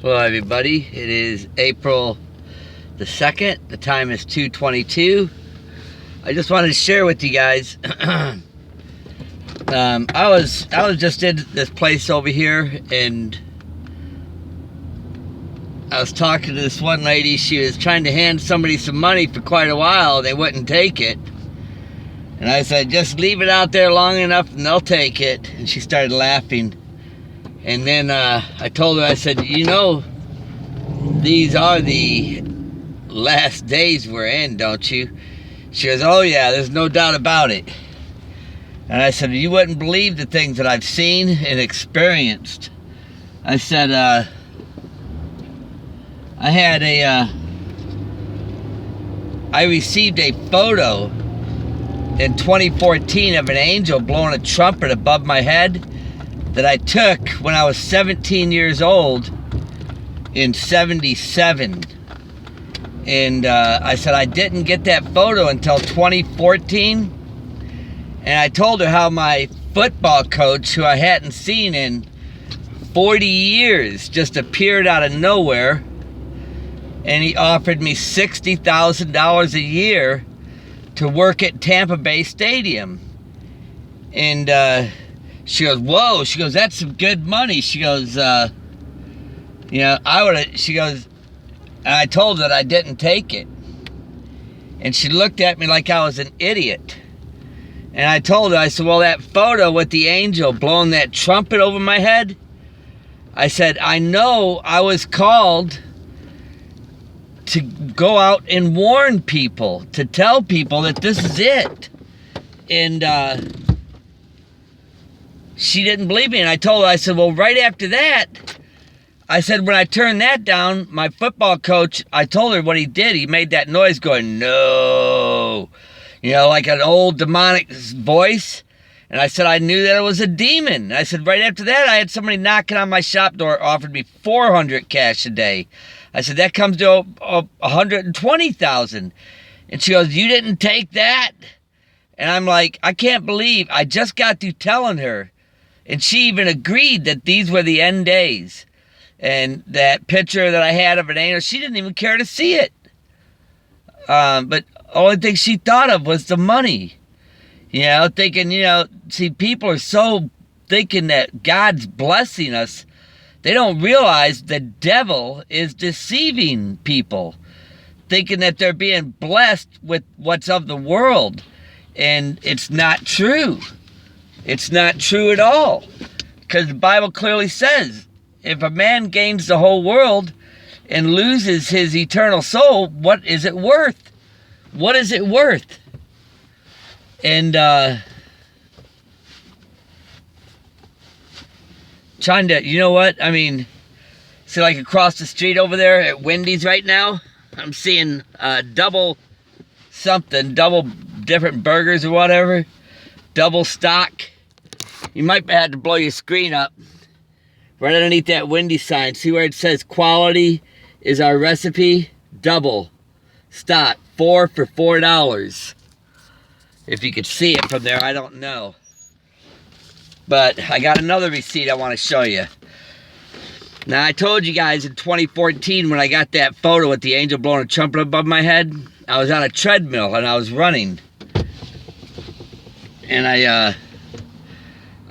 Hello everybody, it is April the 2nd, the time is 2:22. I just wanted to share with you guys, I was just in this place over here, and I was talking to this one lady. She was trying to hand somebody some money for quite a while. They wouldn't take it, and I said, just leave it out there long enough and they'll take it. And she started laughing. And then I told her, I said, you know, these are the last days we're in, don't you? She goes, oh yeah, there's no doubt about it. And I said, you wouldn't believe the things that I've seen and experienced. I said, I received a photo in 2014 of an angel blowing a trumpet above my head that I took when I was 17 years old in 77. And I said I didn't get that photo until 2014. And I told her how my football coach, who I hadn't seen in 40 years, just appeared out of nowhere. And he offered me $60,000 a year to work at Tampa Bay Stadium. And she goes, whoa. She goes, that's some good money. She goes, you know, she goes, and I told her that I didn't take it. And she looked at me like I was an idiot. And I told her, I said, well, that photo with the angel blowing that trumpet over my head, I said, I know I was called to go out and warn people, to tell people that this is it. And she didn't believe me. And I told her, I said, well, right after that, I said, when I turned that down, my football coach, I told her what he did. He made that noise going, no, you know, like an old demonic voice. And I said, I knew that it was a demon. I said, right after that, I had somebody knocking on my shop door, offered me $400 cash a day. I said, that comes to $120,000. And she goes, you didn't take that? And I'm like, I can't believe I just got through telling her. And she even agreed that these were the end days. And that picture that I had of an angel, she didn't even care to see it. But the only thing she thought of was the money. You know, thinking, you know, see, people are so thinking that God's blessing us. They don't realize the devil is deceiving people, thinking that they're being blessed with what's of the world. And it's not true. It's not true at all. Because the Bible clearly says, if a man gains the whole world and loses his eternal soul, what is it worth? What is it worth? And trying to, you know what? I mean, see, like across the street over there at Wendy's right now, I'm seeing double something, double different burgers or whatever, double stock. You might have to blow your screen up. Right underneath that Wendy's sign, see where it says quality is our recipe, double stock, 4 for $4. If you could see it from there, I don't know. But I got another receipt I want to show you. Now, I told you guys in 2014 when I got that photo with the angel blowing a trumpet above my head, I was on a treadmill and I was running. And I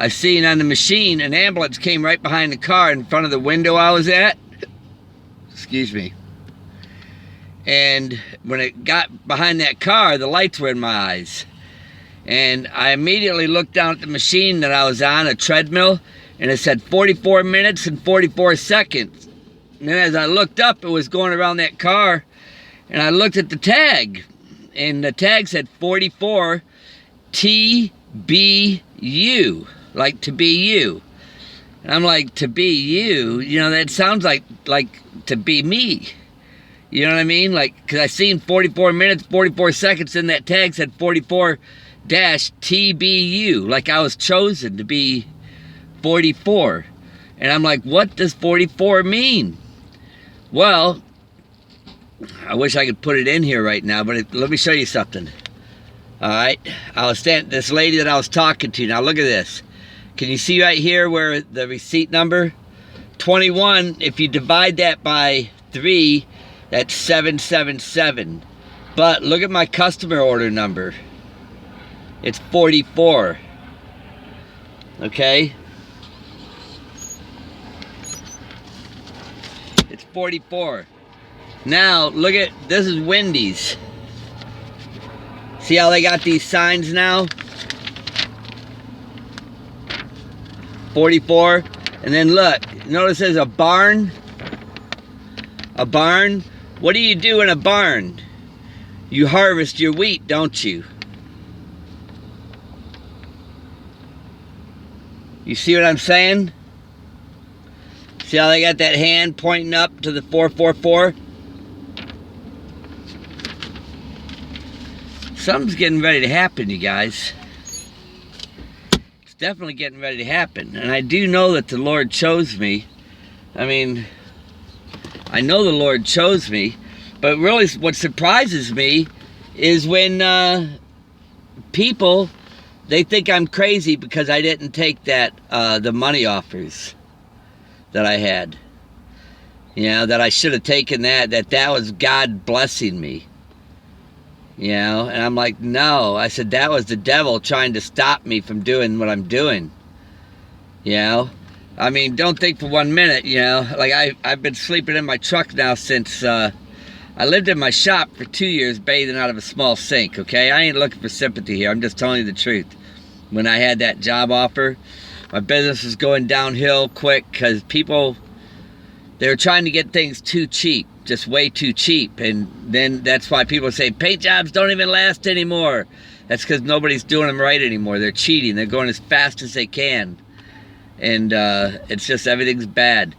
seen on the machine an ambulance came right behind the car in front of the window I was at. Excuse me. And when it got behind that car, the lights were in my eyes. And I immediately looked down at the machine that I was on, a treadmill, and it said 44 minutes and 44 seconds. And then as I looked up, it was going around that car, and I looked at the tag, and the tag said 44 TBU, like to be you. And I'm like, to be you? You know, that sounds like to be me. You know what I mean? Like, because I seen 44 minutes, 44 seconds, and that tag said 44-TBU, like I was chosen to be 44. And I'm like, what does 44 mean? Well, I wish I could put it in here right now, but let me show you something. All right, this lady that I was talking to, now look at this. Can you see right here where the receipt number, 21, if you divide that by 3, that's 777. But look at my customer order number. It's 44. Okay? It's 44. Now, look at, this is Wendy's. See how they got these signs now? 44. And then look, notice there's a barn. A barn. What do you do in a barn? You harvest your wheat, don't you? You see what I'm saying? See how they got that hand pointing up to the 444? Something's getting ready to happen, you guys. It's definitely getting ready to happen. And I do know that the Lord chose me. I mean, I know the Lord chose me. But really what surprises me is when people, they think I'm crazy because I didn't take that, the money offers that I had. You know, that I should have taken that was God blessing me. You know, and I'm like, no. I said, that was the devil trying to stop me from doing what I'm doing. You know? I mean, don't think for 1 minute, you know. Like, I've been sleeping in my truck now since, I lived in my shop for 2 years bathing out of a small sink, okay? I ain't looking for sympathy here. I'm just telling you the truth. When I had that job offer, my business was going downhill quick because people, they were trying to get things too cheap. Just way too cheap. And then that's why people say paint jobs don't even last anymore. That's because nobody's doing them right anymore. They're cheating. They're going as fast as they can. And it's just everything's bad.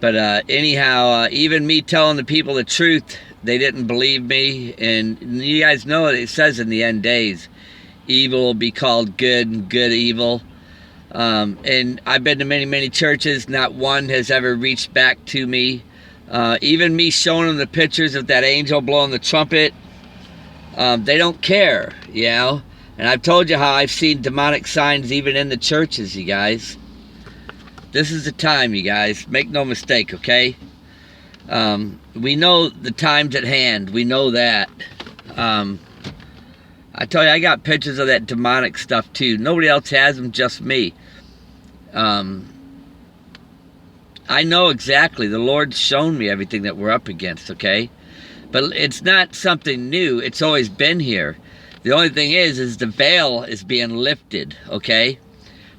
But anyhow, even me telling the people the truth, they didn't believe me. And you guys know it says in the end days, evil will be called good and good evil. And I've been to many, many churches. Not one has ever reached back to me. Even me showing them the pictures of that angel blowing the trumpet, they don't care, you know. And I've told you how I've seen demonic signs even in the churches, you guys. This is the time, you guys. Make no mistake, okay? We know the time's at hand. We know that. I tell you, I got pictures of that demonic stuff too. Nobody else has them, just me. I know exactly. The Lord's shown me everything that we're up against, okay? But it's not something new. It's always been here. The only thing is the veil is being lifted, okay?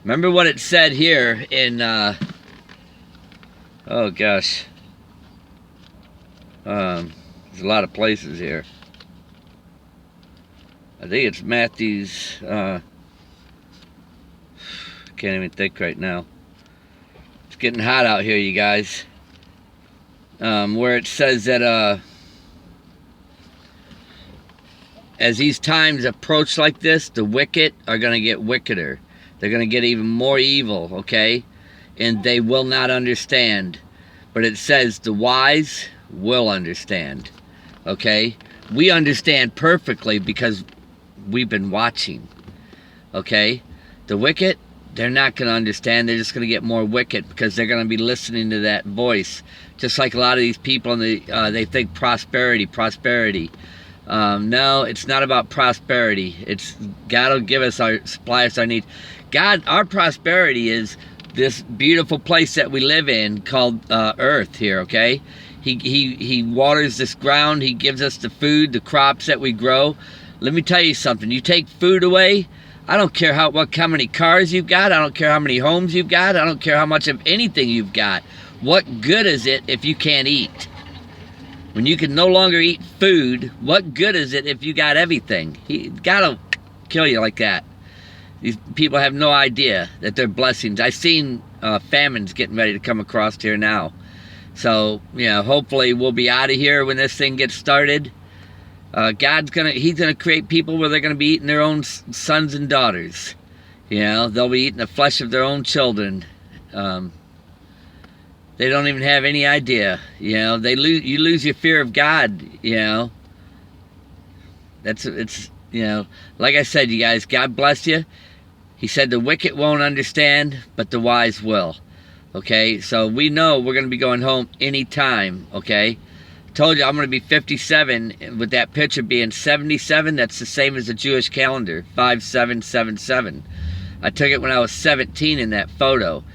Remember what it said here in, oh gosh. There's a lot of places here. I think it's Matthew's, can't even think right now. It's getting hot out here, you guys. Where it says that as these times approach like this, the wicked are going to get wickeder. They're going to get even more evil, okay? And they will not understand. But it says the wise will understand, okay? We understand perfectly because we've been watching, okay? The wicked, they're not going to understand. They're just going to get more wicked because they're going to be listening to that voice. Just like a lot of these people, in the, they think prosperity. No, it's not about prosperity. It's God will give us our supply us our needs. God, our prosperity is this beautiful place that we live in called Earth here, okay? He waters this ground. He gives us the food, the crops that we grow. Let me tell you something. You take food away, I don't care how many cars you've got. I don't care how many homes you've got. I don't care how much of anything you've got. What good is it if you can't eat? When you can no longer eat food, what good is it if you got everything? God will kill you like that. These people have no idea that they're blessings. I've seen famines getting ready to come across here now. So, you know, hopefully we'll be out of here when this thing gets started. He's gonna create people where they're gonna be eating their own sons and daughters. You know, they'll be eating the flesh of their own children. They don't even have any idea. You know, you lose your fear of God. You know, it's you know, like I said, you guys, God bless you. He said the wicked won't understand, but the wise will. Okay, so we know we're going to be going home anytime, okay? Told you I'm going to be 57, with that picture being 77. That's the same as the Jewish calendar, 5777. I took it when I was 17 in that photo,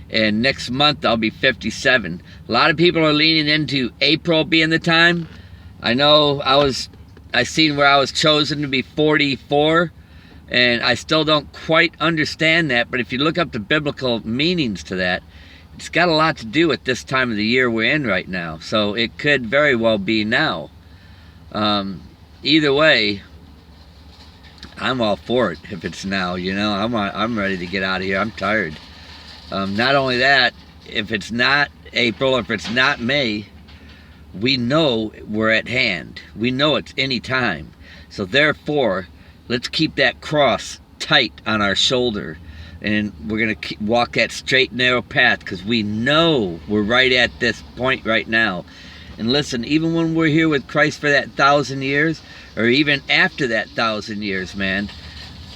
and next month I'll be 57. A lot of people are leaning into April being the time. I know I seen where I was chosen to be 44, and I still don't quite understand that, but if you look up the biblical meanings to that, it's got a lot to do with this time of the year we're in right now. So it could very well be now. Either way, I'm all for it if it's now, you know. I'm ready to get out of here. I'm tired. Not only that, if it's not April, if it's not May, we know we're at hand. We know it's any time. So therefore, let's keep that cross tight on our shoulder, and we're going to walk that straight, narrow path, because we know we're right at this point right now. And listen, even when we're here with Christ for that 1,000 years, or even after that 1,000 years, man,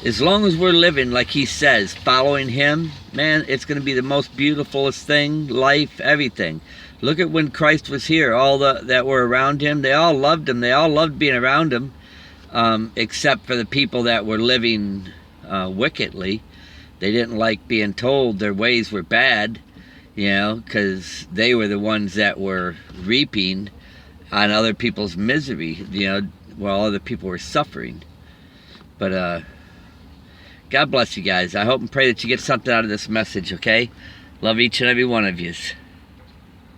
as long as we're living like he says, following him, man, it's going to be the most beautifulest thing, life, everything. Look at when Christ was here, all that were around him, they all loved him. They all loved being around him, except for the people that were living wickedly. They didn't like being told their ways were bad, you know, because they were the ones that were reaping on other people's misery, you know, while other people were suffering. But God bless you guys. I hope and pray that you get something out of this message, okay? Love each and every one of yous.